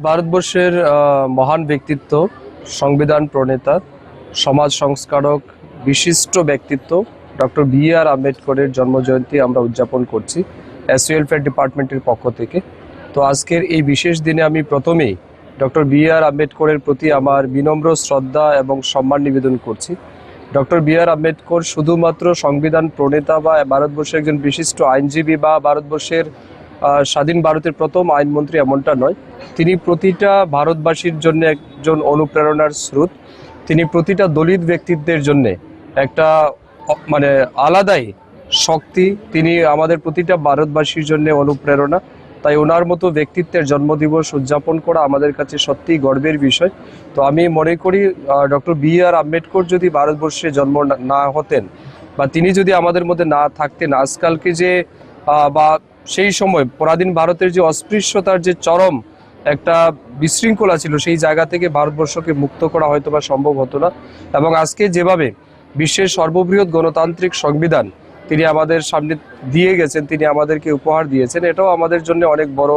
ভারতবর্ষের মহান ব্যক্তিত্ব, সংবিধান প্রণেতা, সমাজ সংস্কারক, বিশিষ্ট ব্যক্তিত্ব ডক্টর বি.আর. আম্বেদকরের জন্মজয়ন্তী আমরা উদযাপন করছি এস ওয়েলফেয়ার ডিপার্টমেন্টের পক্ষ থেকে। তো আজকের এই বিশেষ দিনে আমি প্রথমেই ডক্টর বি.আর. আম্বেদকরের প্রতি আমার বিনম্র শ্রদ্ধা এবং সম্মান নিবেদন করছি। Doctor B.R.. আম্বেদকর শুধুমাত্র সংবিধান প্রণেতা বা ভারতবর্ষের একজন বিশিষ্ট আইনজীবী বা ভারতবর্ষের স্বাধীন ভারতের প্রথম আইনমন্ত্রী এমনটা নয়। তিনি প্রতিটা ভারতবাসীর জন্য একজন অনুপ্রেরণার স্রোত। তিনি প্রতিটা দলিত ব্যক্তিত্বের জন্য একটা আলাদাই শক্তি। তিনি আমাদের প্রতিটা ভারতবাসীর জন্য অনুপ্রেরণা। তাই ওনার মতো ব্যক্তিত্বের জন্মদিবস উদযাপন করা আমাদের কাছে সত্যিই গর্বের বিষয়। তো আমি মনে করি ডক্টর বি.আর. আম্বেদকর যদি ভারতবর্ষে জন্ম না হতেন বা তিনি যদি আমাদের মধ্যে না থাকতেন, আজকালকে যে বা সেই সময় পরাধীন ভারতের যে অস্পৃশ্যতার যে চরম একটা বিশৃঙ্খলা ছিল, সেই জায়গা থেকে ভারতবর্ষকে মুক্ত করা হয়তো বা সম্ভব হতো না। এবং আজকে যেভাবে বিশ্বের সর্ববৃহৎ গণতান্ত্রিক সংবিধান তিনি আমাদের সামনে দিয়ে গেছেন, তিনি আমাদেরকে উপহার দিয়েছেন, এটাও আমাদের জন্য অনেক বড়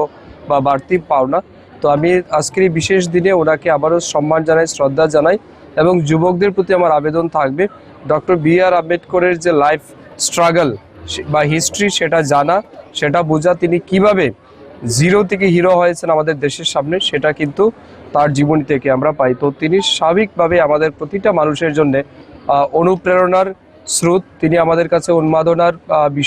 বা বাড়তি পাওনা। তো আমি আজকের এই বিশেষ দিনে ওনাকে আবারও সম্মান জানাই, শ্রদ্ধা জানাই। এবং যুবকদের প্রতি আমার আবেদন থাকবে ডক্টর বি.আর. আম্বেদকরের যে লাইফ স্ট্রাগল বা হিস্ট্রি সেটা জানা, সেটা বোঝা, তিনি কিভাবে জিরো থেকে হিরো হয়েছেন আমাদের দেশের সামনে, সেটা কিন্তু তার জীবনী থেকে আমরা পাই। তো তিনি স্বাভাবিকভাবে আমাদের প্রতিটা মানুষের জন্য অনুপ্রেরণার স্রোত। তিনি আমাদের কাছে উন্মাদনার বিষয়।